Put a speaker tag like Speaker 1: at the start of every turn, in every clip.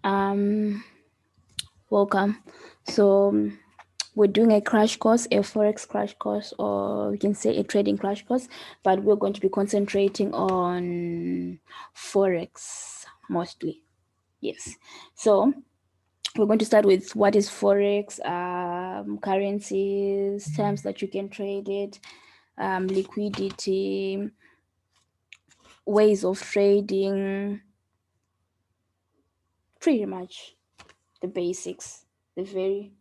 Speaker 1: Um, Welcome. So we're doing a crash course, a forex crash course, or we can say a trading crash course, but we're going to be concentrating on forex mostly. Yes. So we're going to start with what is forex, currencies, times that you can trade it, liquidity, ways of trading, pretty much the basics, the very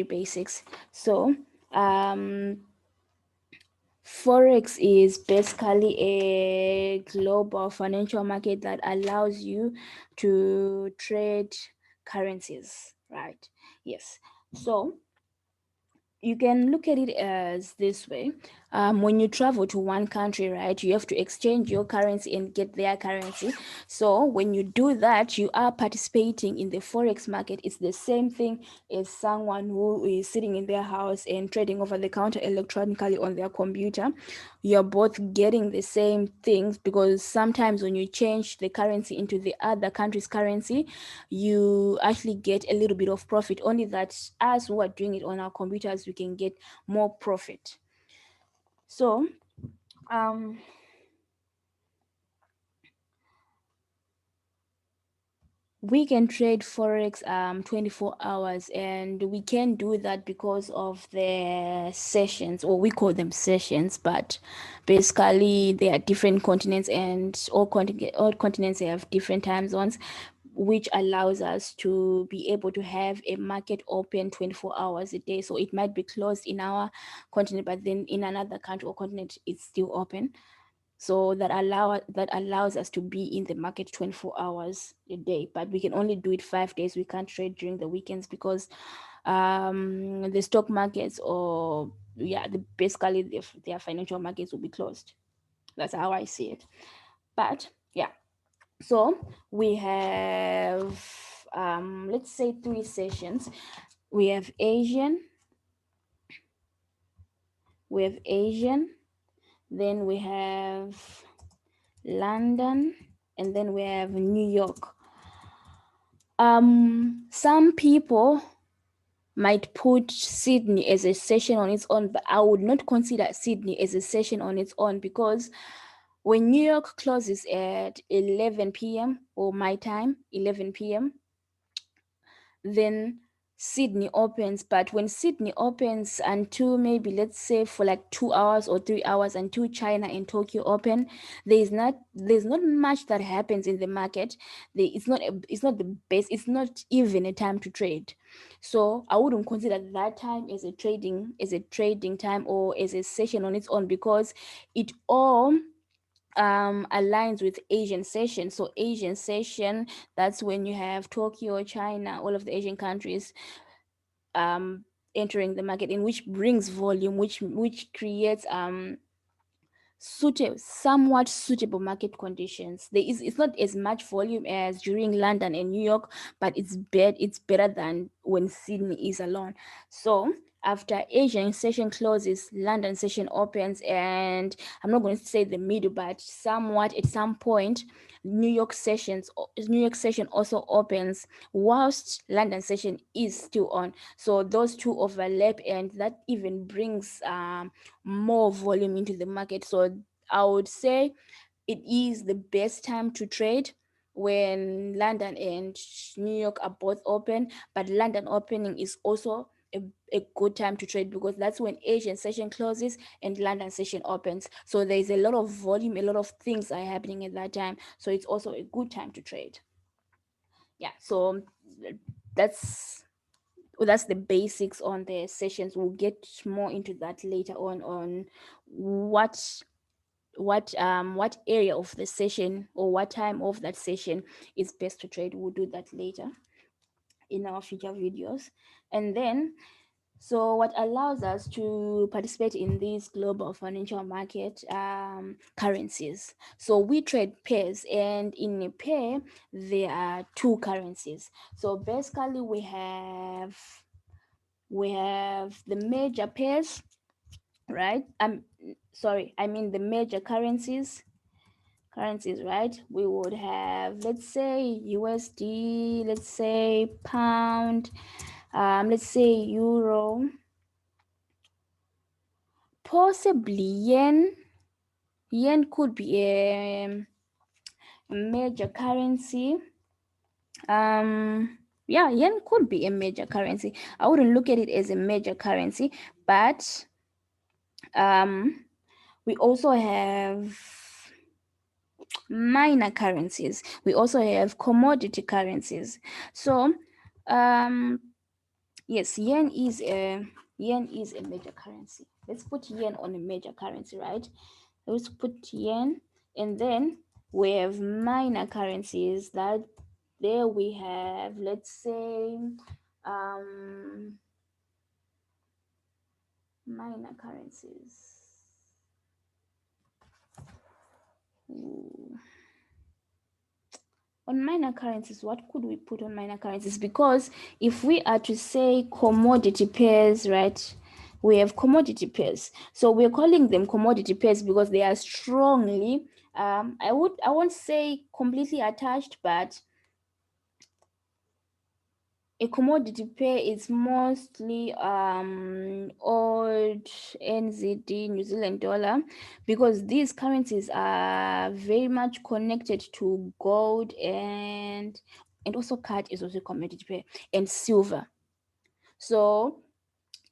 Speaker 1: basics. So forex is basically a global financial market that allows you to trade currencies, right? Yes. So you can look at it as this way. When you travel to one country, right, you have to exchange your currency and get their currency. So when you do that, you are participating in the forex market. It's the same thing as someone who is sitting in their house and trading over the counter electronically on their computer. You're both getting the same things, because sometimes when you change the currency into the other country's currency, you actually get a little bit of profit. Only that as who are doing it on our computers, we can get more profit. So um we can trade forex 24 hours, and we can do that because of the sessions, or we call them sessions, but basically they are different continents, and all continents, they have different time zones, which allows us to be able to have a market open 24 hours a day. So it might be closed in our continent, but then in another country or continent it's still open. So that allows us to be in the market 24 hours a day, but we can only do it 5 days. We can't trade during the weekends, because the stock markets, or yeah, basically their financial markets will be closed. That's how I see it. But yeah, so we have let's say 3 sessions. We have asian we have asian, then we have London, and then we have New York. Some people might put Sydney as a session on its own, but I would not consider Sydney as a session on its own, because when New York closes at 11 p.m. or my time, 11 p.m., then Sydney opens. But when Sydney opens until maybe, let's say, for like 2 hours or 3 hours until China and Tokyo open, there's not much that happens in the market. It's not the best. It's not even a time to trade. So I wouldn't consider that time as a trading time or as a session on its own, because it all aligns with Asian session. So Asian session, that's when you have Tokyo, China, all of the Asian countries um entering the market, in which brings volume, which creates somewhat suitable market conditions. It's not as much volume as during London and New York, but it's better than when Sydney is alone. So after Asian session closes, London session opens, and I'm not going to say the middle, but somewhat at some point, New York session also opens whilst London session is still on. So those two overlap, and that even brings more volume into the market. So I would say it is the best time to trade when London and New York are both open, but London opening is also a good time to trade, because that's when Asian session closes and London session opens. So there's a lot of volume, a lot of things are happening at that time. So it's also a good time to trade. Yeah, so that's that's the basics on the sessions. We'll get more into that later on what area of the session, or what time of that session is best to trade. We'll do that later in our future videos. And then, so what allows us to participate in this global financial market currencies? So we trade pairs, and in a pair there are two currencies. So basically we have the major pairs, right? Sorry, I mean the major currencies. currencies, right? We would have, let's say, USD, let's say pound, let's say euro, possibly yen. Yen could be a major currency. Yeah, yen could be a major currency. I wouldn't look at it as a major currency, but we also have minor currencies. We also have commodity currencies. So um yes, yen is a major currency. Let's put yen on a major currency, right? Let's put yen, and then we have minor currencies. That there we have, let's say, um minor currencies. Ooh. On minor currencies, what could we put on minor currencies? Because if we are to say commodity pairs, right, we have commodity pairs. So we're calling them commodity pairs because they are strongly, I won't say completely attached, but a commodity pair is mostly old NZD, New Zealand dollar, because these currencies are very much connected to gold, and also card is also a commodity pair, and silver. So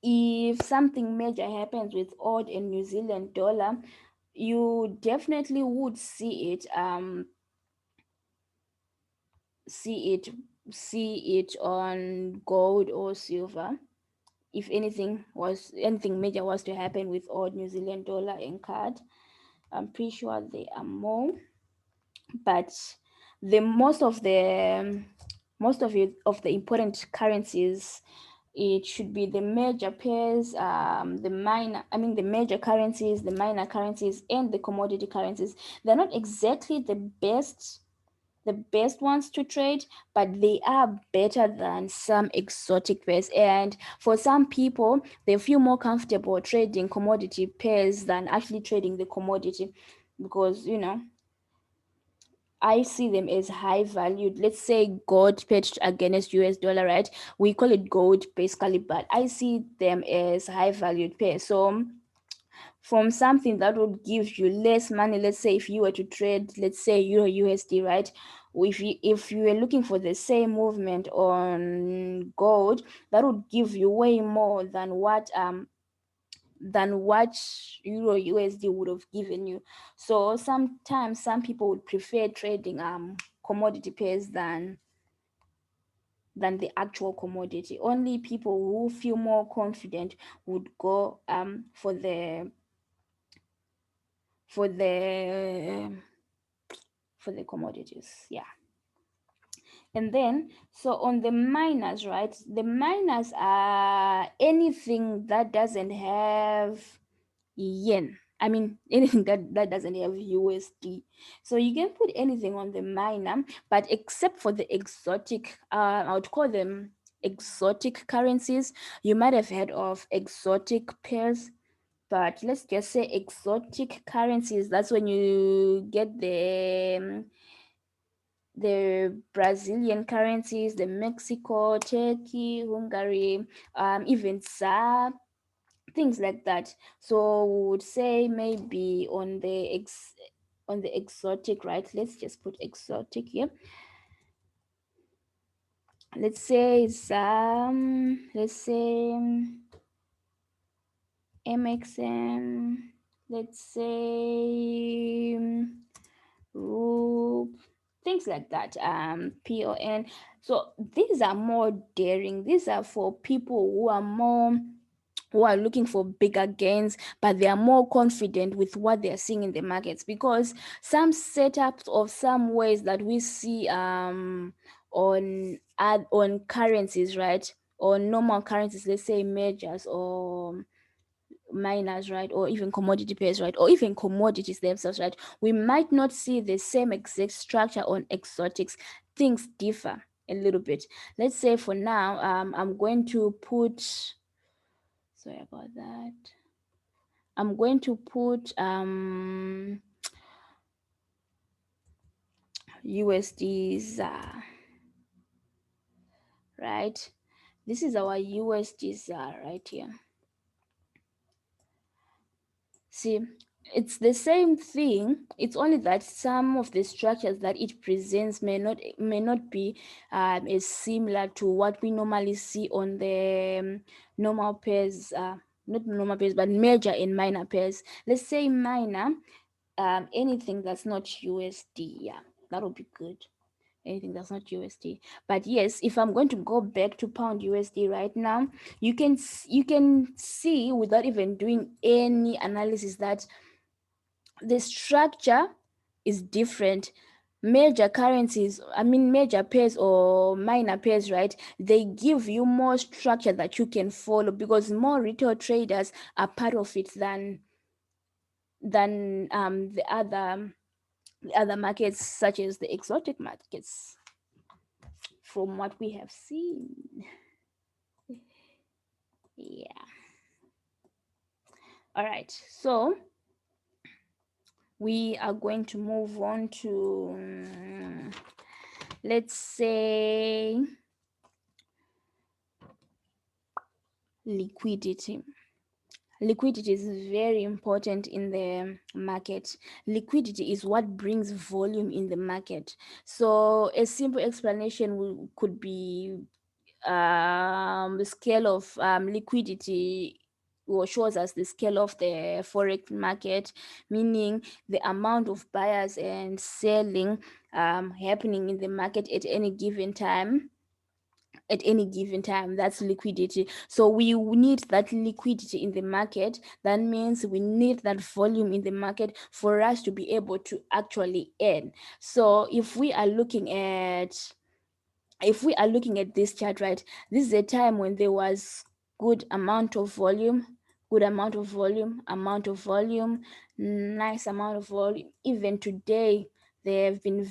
Speaker 1: if something major happens with old and New Zealand dollar, you definitely would see it see it on gold or silver. If anything major was to happen with old New Zealand dollar and card, I'm pretty sure there are more, but the most of the important currencies, it should be the major pairs, the major currencies, the minor currencies, and the commodity currencies. They're not exactly the best ones to trade, but they are better than some exotic pairs. And for some people, they feel more comfortable trading commodity pairs than actually trading the commodity, because I see them as high valued. Let's say gold paired against US dollar, right? We call it gold basically, but I see them as high valued pairs. So from something that would give you less money, let's say if you were to trade, let's say Euro USD, right? If you were looking for the same movement on gold, that would give you way more than what Euro USD would have given you. So sometimes some people would prefer trading commodity pairs than the actual commodity. Only people who feel more confident would go for the for the commodities. Yeah. And then, so on the miners, right? The miners are anything that doesn't have yen. I mean, anything that doesn't have USD. So you can put anything on the miner, but except for the exotic, I would call them exotic currencies. You might have heard of exotic pairs, but let's just say exotic currencies. That's when you get the Brazilian currencies, the Mexico, Turkey, Hungary, even ZAR, things like that. So we would say maybe on the exotic, right? Let's just put exotic here. Let's say let's say MXM. Let's say Roop, things like that. PON. So these are more daring. These are for people who are looking for bigger gains, but they are more confident with what they are seeing in the markets, because some setups of some ways that we see on currencies, right? On normal currencies, let's say majors or miners, right? Or even commodity pairs, right? Or even commodities themselves, right? We might not see the same exact structure on exotics. Things differ a little bit. Let's say for now, I'm going to put, sorry about that. I'm going to put USD ZAR, right? This is our USD ZAR right here. See, it's the same thing. It's only that some of the structures that it presents may not be as similar to what we normally see on the normal pairs, not normal pairs, but major and minor pairs. Let's say minor, anything that's not USD. Yeah, that'll be good. Anything that's not USD. But yes, if I'm going to go back to pound USD right now, you can see without even doing any analysis that the structure is different. Major currencies, I mean major pairs or minor pairs, right? They give you more structure that you can follow because more retail traders are part of it than the other markets, such as the exotic markets, from what we have seen. Yeah. All right. So we are going to move on to, let's say, liquidity. Liquidity is very important in the market. Liquidity is what brings volume in the market. So a simple explanation could be the scale of liquidity, or shows us the scale of the forex market, meaning the amount of buyers and selling happening in the market at any given time. That's liquidity. So we need that liquidity in the market. That means we need that volume in the market for us to be able to actually earn. So if we are looking at this chart, right, this is a time when there was good amount of volume, nice amount of volume. Even today there have been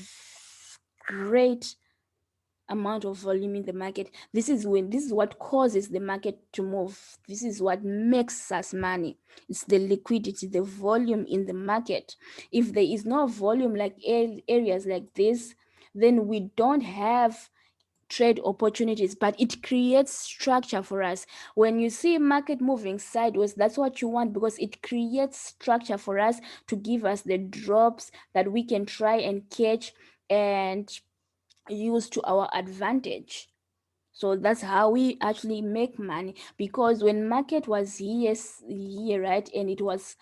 Speaker 1: great amount of volume in the market. This is what causes the market to move. This is what makes us money. It's the liquidity, the volume in the market. If there is no volume, like areas like this, then we don't have trade opportunities, but it creates structure for us. When you see market moving sideways, that's what you want, because it creates structure for us to give us the drops that we can try and catch and use to our advantage. So that's how we actually make money. Because when market was here, right, and it was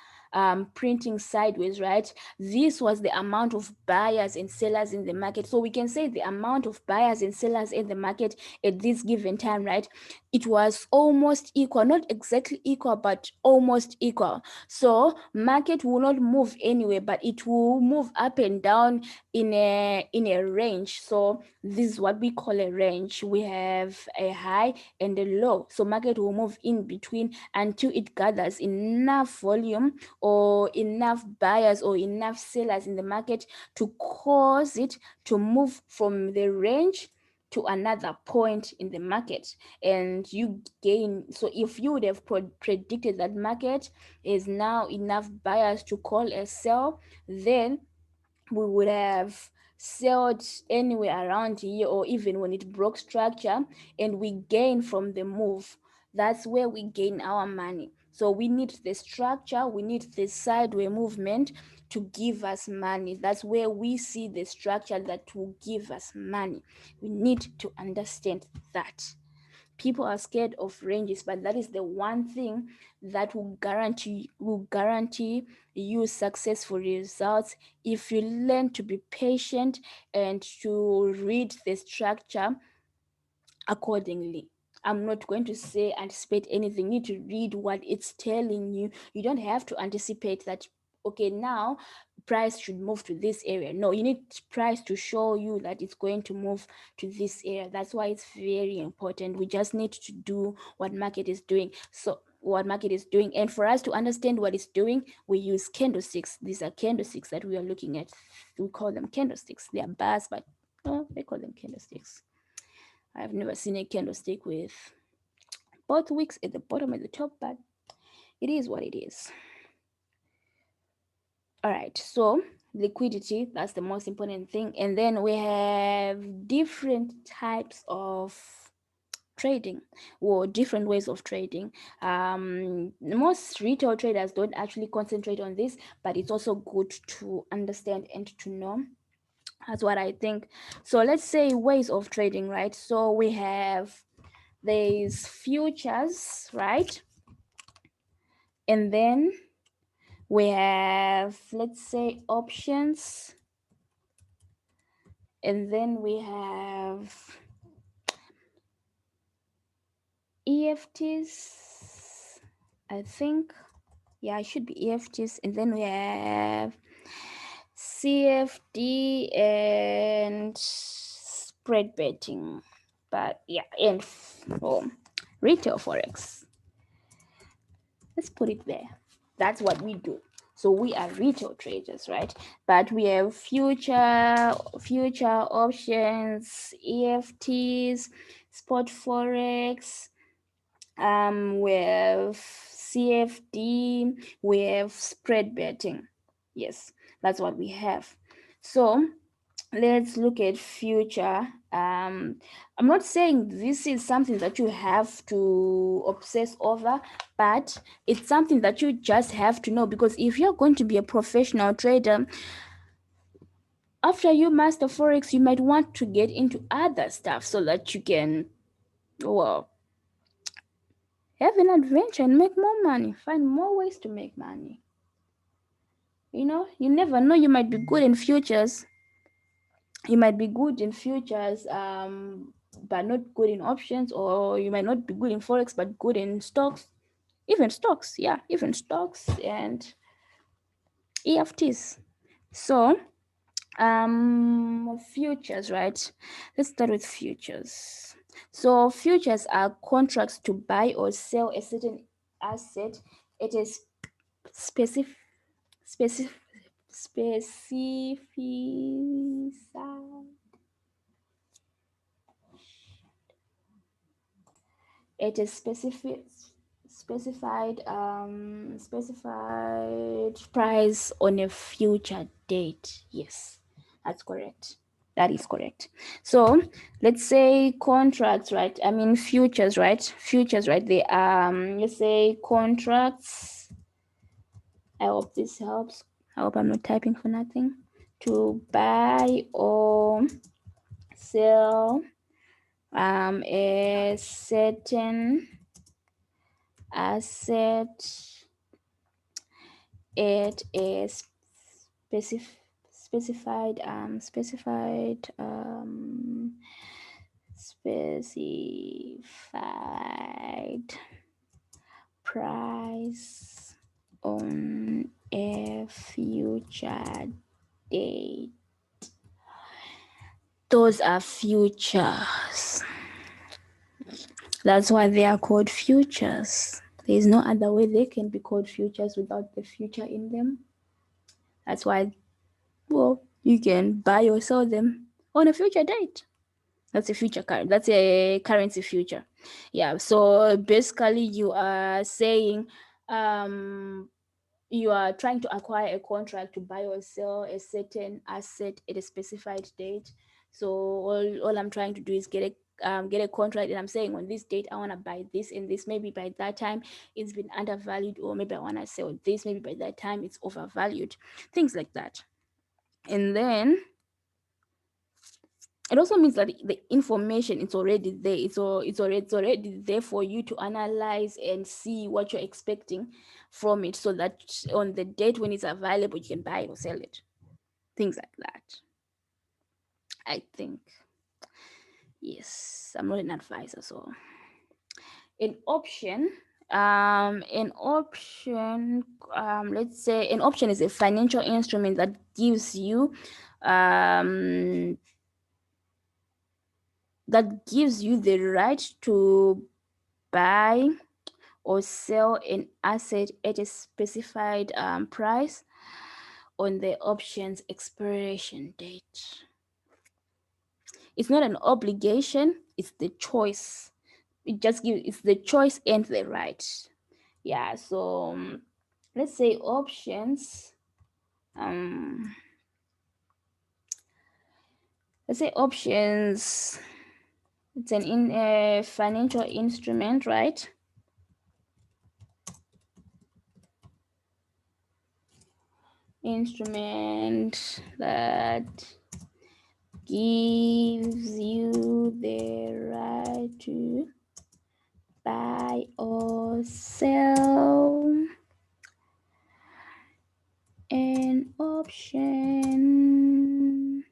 Speaker 1: printing sideways, right, this was the amount of buyers and sellers in the market. So we can say the amount of buyers and sellers in the market at this given time, right, it was almost equal, not exactly equal, but almost equal. So market will not move anyway, but it will move up and down in a range. So this is what we call a range. We have a high and a low. So market will move in between until it gathers enough volume or enough buyers or enough sellers in the market to cause it to move from the range to another point in the market, and you gain. So if you would have predicted that market is now enough buyers to call a sell, then we would have sold anywhere around here, or even when it broke structure, and we gain from the move. That's where we gain our money. So we need the structure, we need the sideway movement to give us money. That's where we see the structure that will give us money. We need to understand that. People are scared of ranges, but that is the one thing that will guarantee you successful results if you learn to be patient and to read the structure accordingly. I'm not going to say anticipate anything. You need to read what it's telling you. You don't have to anticipate that, okay, now price should move to this area. No, you need price to show you that it's going to move to this area. That's why it's very important. We just need to do what market is doing. And for us to understand what it's doing, we use candlesticks. These are candlesticks that we are looking at. We call them candlesticks. They are bars, but they call them candlesticks. I've never seen a candlestick with both wicks at the bottom and the top, but it is what it is. All right, so liquidity, that's the most important thing. And then we have different types of trading, or different ways of trading. Most retail traders don't actually concentrate on this, but it's also good to understand and to know. That's what I think. So let's say ways of trading, right? So we have, there's futures, right? And then we have, let's say, options. And then we have EFTs, I think. Yeah, it should be EFTs. And then we have CFD and spread betting. But yeah, and retail forex. Let's put it there. That's what we do. So we are retail traders, right? But we have future options, EFTs, spot forex, we have CFD, we have spread betting. Yes, that's what we have. So let's look at future. I'm not saying this is something that you have to obsess over, but it's something that you just have to know, because if you're going to be a professional trader, after you master forex, you might want to get into other stuff so that you can, well, have an adventure and make more money, find more ways to make money. You never know, you might be good in futures, but not good in options, or you might not be good in forex but good in stocks. Even stocks, yeah, even stocks and EFTs. So futures, right? Let's start with futures. So futures are contracts to buy or sell a certain asset. It is specific specific specific it is specified price on a future date. Yes, that's correct. That is correct. So let's say contracts, right? I mean futures, right? Futures, right? They let's say contracts. I hope this helps. I hope I'm not typing for nothing. To buy or sell a certain asset at a specified price on a future date. Those are futures. That's why they are called futures. There is no other way they can be called futures without the future in them. That's why, well, you can buy or sell them on a future date. That's a future current. That's a currency future. Yeah. So basically, you are saying, um, you are trying to acquire a contract to buy or sell a certain asset at a specified date. So all I'm trying to do is get a contract, and I'm saying on this date I want to buy this and this. Maybe by that time it's been undervalued, or maybe I want to sell this. Maybe by that time it's overvalued. Things like that. And then it also means that the information, it's already there. It's already there for you to analyze and see what you're expecting from it, so that on the date when it's available you can buy it or sell it. Things like that, I think. Yes, I'm not an advisor. So an option, an option let's say an option is a financial instrument that gives you um the right to buy or sell an asset at a specified price on the option's expiration date. It's not an obligation, it's the choice. It's the choice and the right. Yeah, so let's say options. Um let's say options, it's an in a financial instrument, right? Instrument that gives you the right to buy or sell an option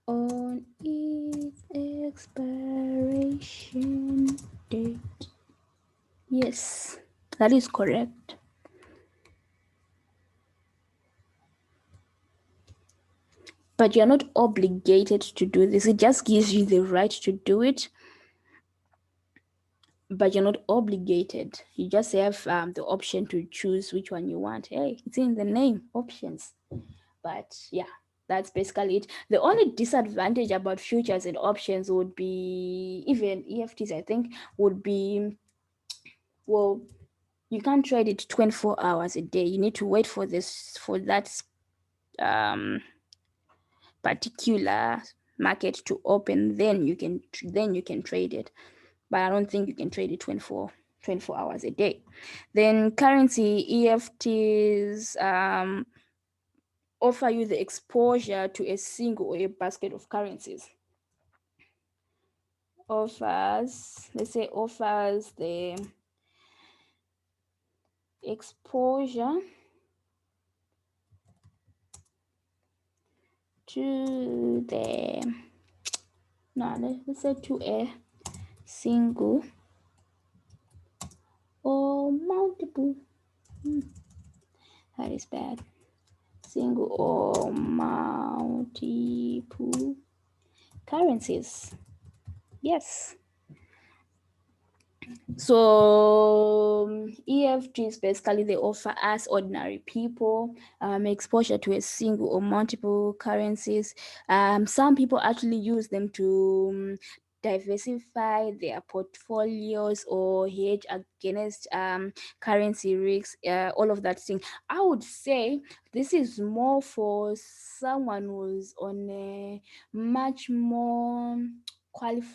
Speaker 1: on its expiration date. Yes, that is correct. But you're not obligated to do this. It just gives you the right to do it, but you're not obligated. You just have the option to choose which one you want. Hey, it's in the name, options. But yeah, that's basically it. The only disadvantage about futures and options would be, even EFTs, I think, would be, well, you can't trade it 24 hours a day. You need to wait for this, for that um particular market to open, then you can trade it. But I don't think you can trade it 24 hours a day. Then currency EFTs offer you the exposure to a single or a basket of currencies. Offers the exposure to the, no, let's say to a single or multiple, that is bad, single or multiple currencies. Yes. So EFGs basically, they offer us ordinary people exposure to a single or multiple currencies. Some people actually use them to diversify their portfolios or hedge against currency risks, all of that thing. I would say this is more for someone who's on a much more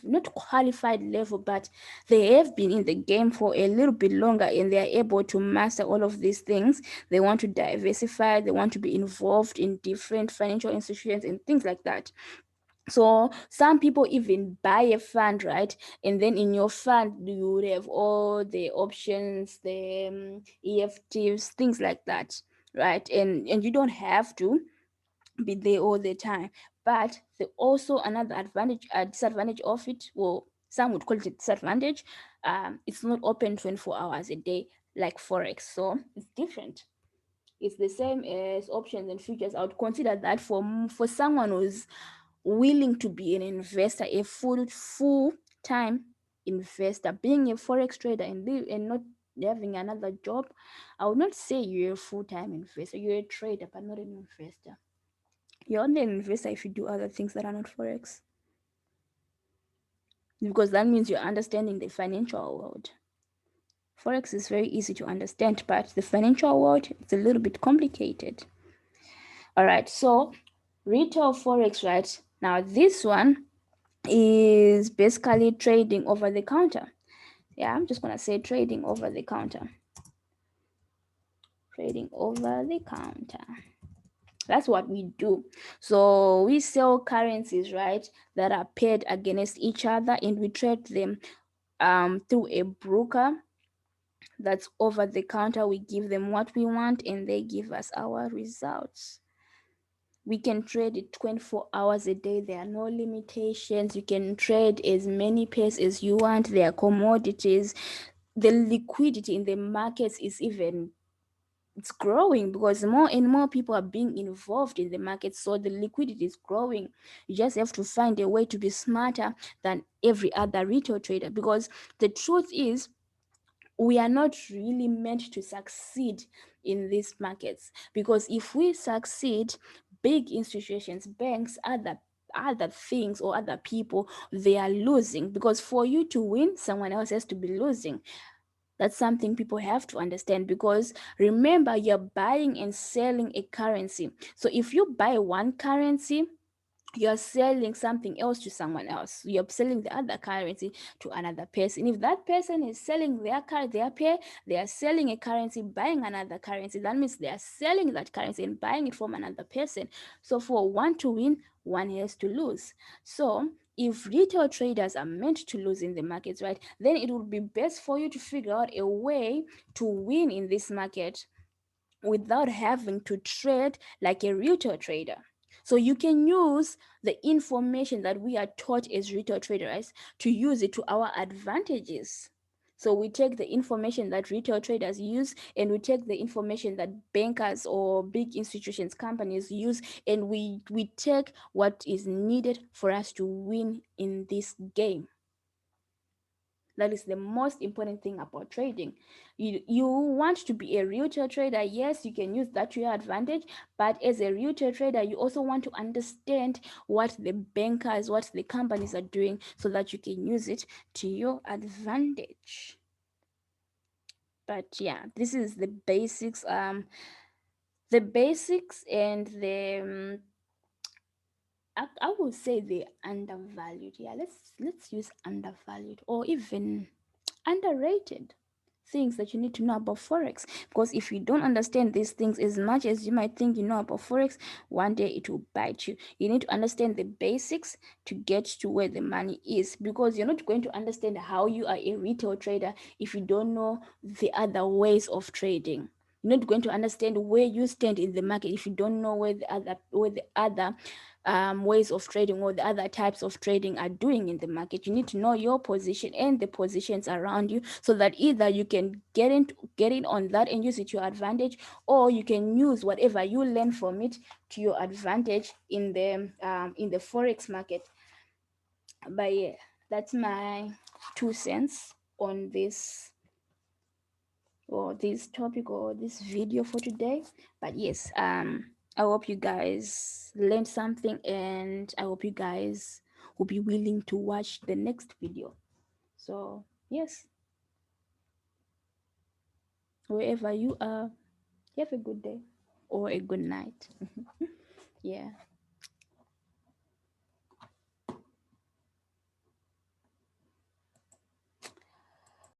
Speaker 1: not qualified level, but they have been in the game for a little bit longer and they are able to master all of these things. They want to diversify, they want to be involved in different financial institutions and things like that. So some people even buy a fund, right? And then in your fund you would have all the options, the EFTs, things like that, right? And you don't have to be there all the time. But the also another disadvantage of it, well, some would call it a disadvantage. It's not open 24 hours a day like forex, so it's different. It's the same as options and futures. I would consider that for someone who's willing to be an investor, a full time investor, being a forex trader and not having another job. I would not say you're a full time investor. You're a trader, but not an investor. You're only an investor if you do other things that are not forex, because that means you're understanding the financial world. Forex is very easy to understand, but the financial world, it's a little bit complicated. All right, so retail forex, right? Now this one is basically trading over the counter. Yeah, I'm just gonna say trading over the counter. Trading over the counter. That's what we do. So we sell currencies, right, that are paired against each other, and we trade them through a broker that's over the counter. We give them what we want and they give us our results. We can trade it 24 hours a day. There are no limitations. You can trade as many pairs as you want. There are commodities. The liquidity in the markets is even, it's growing because more and more people are being involved in the market, so the liquidity is growing. You just have to find a way to be smarter than every other retail trader, because the truth is we are not really meant to succeed in these markets, because if we succeed, big institutions, banks, other things or other people, they are losing, because for you to win, someone else has to be losing. That's something people have to understand, because remember, you're buying and selling a currency. So if you buy one currency, you're selling something else to someone else. You're selling the other currency to another person. If that person is selling their pair, they are selling a currency, buying another currency. That means they are selling that currency and buying it from another person. So for one to win, one has to lose. So if retail traders are meant to lose in the markets, right, then it would be best for you to figure out a way to win in this market without having to trade like a retail trader. So you can use the information that we are taught as retail traders to use it to our advantages. So we take the information that retail traders use, and we take the information that bankers or big institutions, companies use, and we take what is needed for us to win in this game. That is the most important thing about trading. You want to be a retail trader, yes, you can use that to your advantage, but as a retail trader, you also want to understand what the bankers, what the companies are doing, so that you can use it to your advantage. But yeah, this is the basics. The basics and the I would say the undervalued. Yeah, let's use undervalued, or even underrated things that you need to know about forex. Because if you don't understand these things, as much as you might think you know about forex, one day it will bite you. You need to understand the basics to get to where the money is, because you're not going to understand how you are a retail trader if you don't know the other ways of trading. You're not going to understand where you stand in the market if you don't know where the other ways of trading or the other types of trading are doing in the market. You need to know your position and the positions around you, so that either you can get in on that and use it to your advantage, or you can use whatever you learn from it to your advantage in the forex market. But yeah, that's my 2 cents on this topic or this video for today. But yes, I hope you guys learned something, and I hope you guys will be willing to watch the next video. So yes, wherever you are, have a good day or a good night. Yeah.